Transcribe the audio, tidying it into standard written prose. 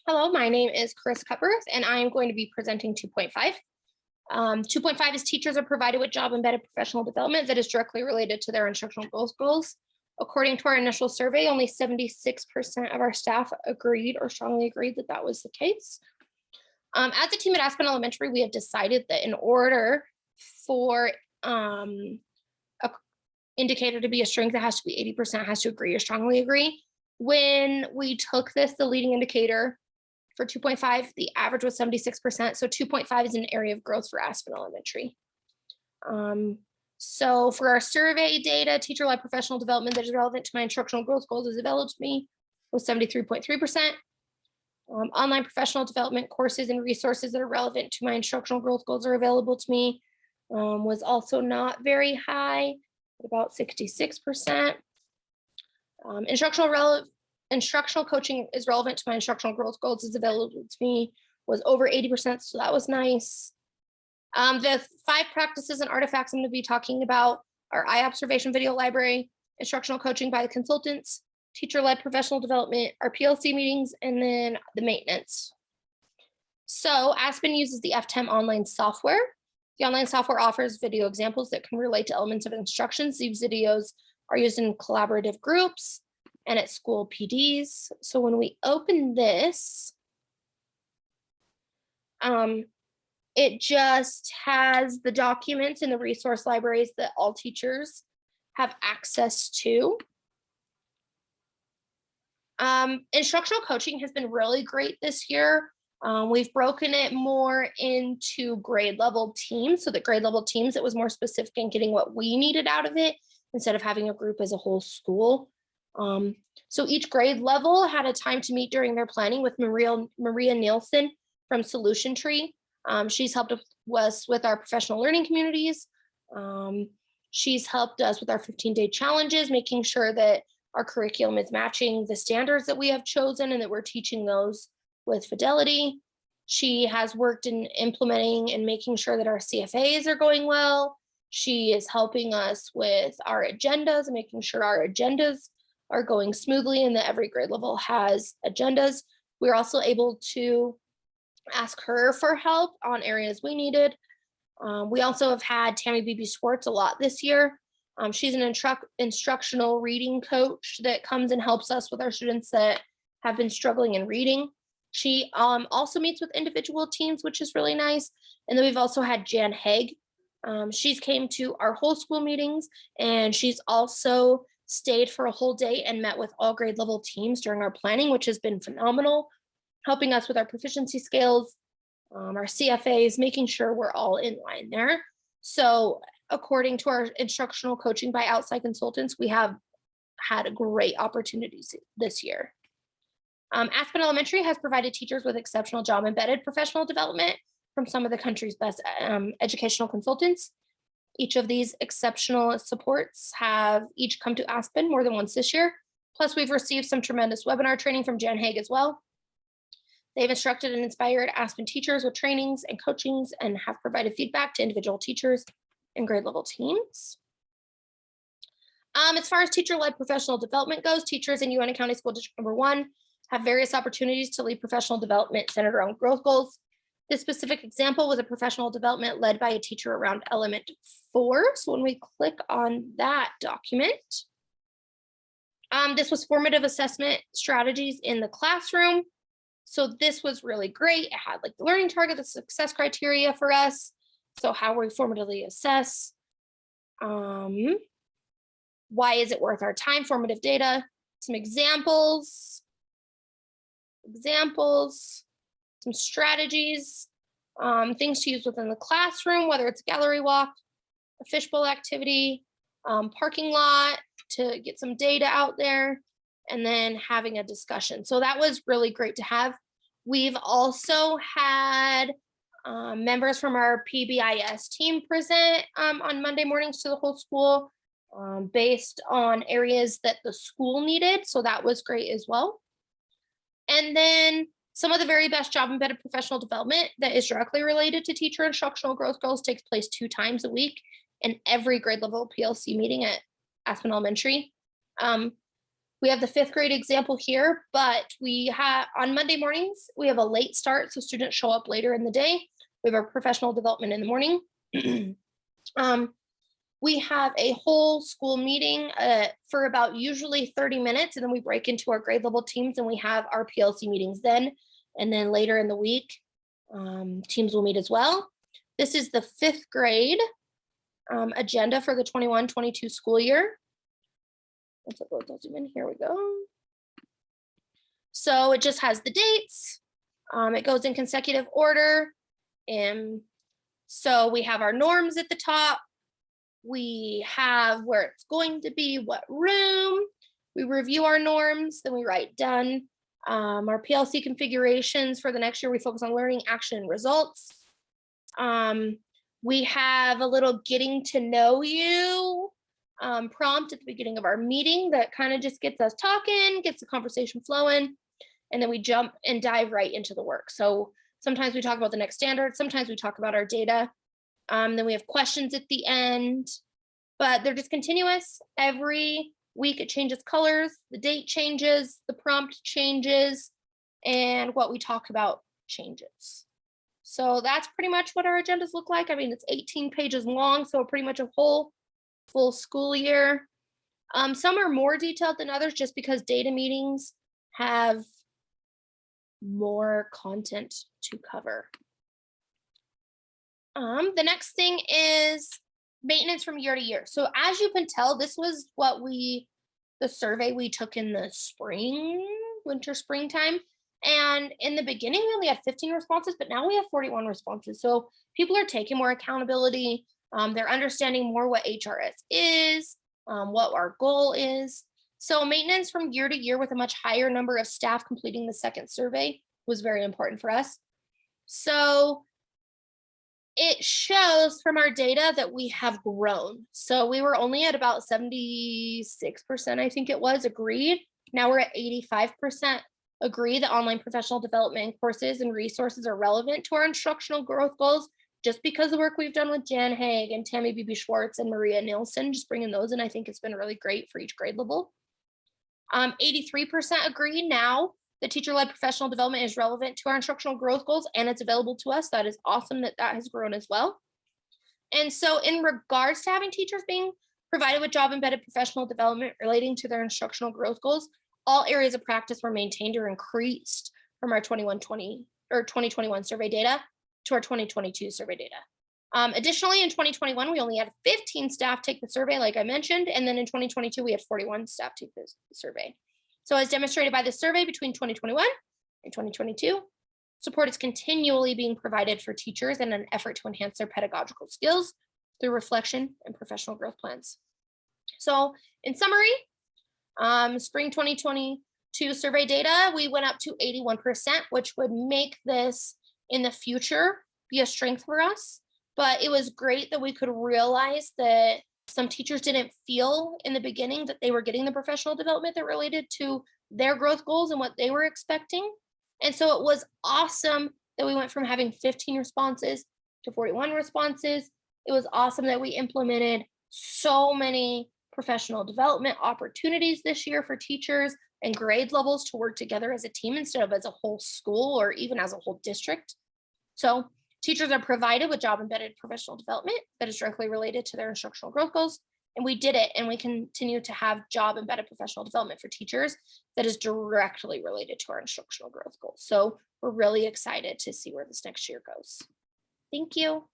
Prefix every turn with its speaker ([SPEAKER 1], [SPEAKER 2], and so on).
[SPEAKER 1] Hello, my name is Chris Cupworth, and I am going to be presenting 2.5. 2.5 is teachers are provided with job embedded professional development that is directly related to their instructional goals. According to our initial survey, only 76% of our staff agreed or strongly agreed that that was the case. As a team at Aspen Elementary, we have decided that in order for a indicator to be a strength, it has to be 80% has to agree or strongly agree. When we took this, the leading indicator for 2.5, the average was 76%. So 2.5 is an area of growth for Aspen Elementary. So for our survey data, teacher-led professional development that is relevant to my instructional growth goals is available to me was 73.3%. Online professional development courses and resources that are relevant to my instructional growth goals are available to me was also not very high, about 66%. Instructional coaching is relevant to my instructional growth goals is available to me was over 80%, so that was nice. The 5 practices and artifacts I'm going to be talking about are eye observation video library, instructional coaching by the consultants, teacher-led professional development, our PLC meetings, and then the maintenance. So Aspen uses the FTEM online software. The online software offers video examples that can relate to elements of instructions. These videos are used in collaborative groups and at school PDs. So when we open this, it just has the documents and the resource libraries that all teachers have access to. Instructional coaching has been really great this year. We've broken it more into grade level teams, so that grade level teams, it was more specific in getting what we needed out of it instead of having a group as a whole school. So each grade level had a time to meet during their planning with Maria Nielsen from Solution Tree. She's helped us with our professional learning communities. She's helped us with our 15-day challenges, making sure that our curriculum is matching the standards that we have chosen and that we're teaching those with fidelity. She has worked in implementing and making sure that our CFAs are going well. She is helping us with our agendas and making sure our agendas are going smoothly and that every grade level has agendas. We're also able to ask her for help on areas we needed. We also have had Tammy Beebe Schwartz a lot this year. She's an instructional reading coach that comes and helps us with our students that have been struggling in reading. She also meets with individual teams, which is really nice. And then we've also had Jan Haig. She's came to our whole school meetings, and she's also stayed for a whole day and met with all grade level teams during our planning, which has been phenomenal, helping us with our proficiency scales, our CFAs, making sure we're all in line there. So according to our instructional coaching by outside consultants, we have had great opportunities this year. Aspen Elementary has provided teachers with exceptional job embedded professional development from some of the country's best educational consultants. Each of these exceptional supports have each come to Aspen more than once this year. Plus, we've received some tremendous webinar training from Jan Haig as well. They've instructed and inspired Aspen teachers with trainings and coachings and have provided feedback to individual teachers and grade level teams. As far as teacher-led professional development goes, teachers in UNT County School District Number 1 have various opportunities to lead professional development centered around growth goals. This specific example was a professional development led by a teacher around element 4. So when we click on that document, this was formative assessment strategies in the classroom. So this was really great. It had like the learning target, the success criteria for us. So how we formatively assess. Why is it worth our time? Formative data, some examples, some strategies, things to use within the classroom, whether it's a gallery walk, a fishbowl activity, parking lot to get some data out there, and then having a discussion. So that was really great to have. We've also had members from our PBIS team present on Monday mornings to the whole school based on areas that the school needed. So that was great as well. And then some of the very best job embedded professional development that is directly related to teacher instructional growth goals takes place 2 times a week in every grade level PLC meeting at Aspen Elementary. We have the 5th grade example here, but we have on Monday mornings, we have a late start, so students show up later in the day. We have our professional development in the morning. We have a whole school meeting for about usually 30 minutes, and then we break into our grade level teams and we have our PLC meetings then. And then later in the week, teams will meet as well. This is the 5th grade agenda for the 21-22 school year. Let's upload those in. Here we go. So it just has the dates. It goes in consecutive order. And so we have our norms at the top. We have where it's going to be, what room. We review our norms, then we write done. Our PLC configurations for the next year, we focus on learning, action, and results. We have a little getting to know you prompt at the beginning of our meeting that kind of just gets us talking, gets the conversation flowing, and then we jump and dive right into the work. So sometimes we talk about the next standard, sometimes we talk about our data. Then we have questions at the end, but they're just continuous. Every week it changes colors, the date changes, the prompt changes, and what we talk about changes. So that's pretty much what our agendas look like. I mean, it's 18 pages long, so pretty much a whole full school year. Some are more detailed than others just because data meetings have more content to cover. The next thing is maintenance from year to year. So as you can tell, this was what the survey we took in the springtime. And in the beginning, we only had 15 responses, but now we have 41 responses. So people are taking more accountability. They're understanding more what HRS is, what our goal is. So maintenance from year to year with a much higher number of staff completing the second survey was very important for us. So it shows from our data that we have grown. So we were only at about 76%, I think it was, agreed. Now we're at 85% agree that online professional development courses and resources are relevant to our instructional growth goals, just because the work we've done with Jan Haig and Tammy Beebe Schwartz and Maria Nielsen, just bringing those in, I think it's been really great for each grade level. 83% agree now that teacher-led professional development is relevant to our instructional growth goals and it's available to us. That is awesome that that has grown as well. And so in regards to having teachers being provided with job-embedded professional development relating to their instructional growth goals, all areas of practice were maintained or increased from our 2021 survey data to our 2022 survey data. Additionally, in 2021, we only had 15 staff take the survey, like I mentioned, and then in 2022, we had 41 staff take the survey. So as demonstrated by the survey between 2021 and 2022, support is continually being provided for teachers in an effort to enhance their pedagogical skills through reflection and professional growth plans. So in summary, spring 2022 survey data, we went up to 81%, which would make this in the future be a strength for us. But it was great that we could realize that some teachers didn't feel in the beginning that they were getting the professional development that related to their growth goals and what they were expecting. And so it was awesome that we went from having 15 responses to 41 responses. It was awesome that we implemented so many professional development opportunities this year for teachers and grade levels to work together as a team instead of as a whole school or even as a whole district. So teachers are provided with job-embedded professional development that is directly related to their instructional growth goals. And we did it, and we continue to have job-embedded professional development for teachers that is directly related to our instructional growth goals. So we're really excited to see where this next year goes. Thank you.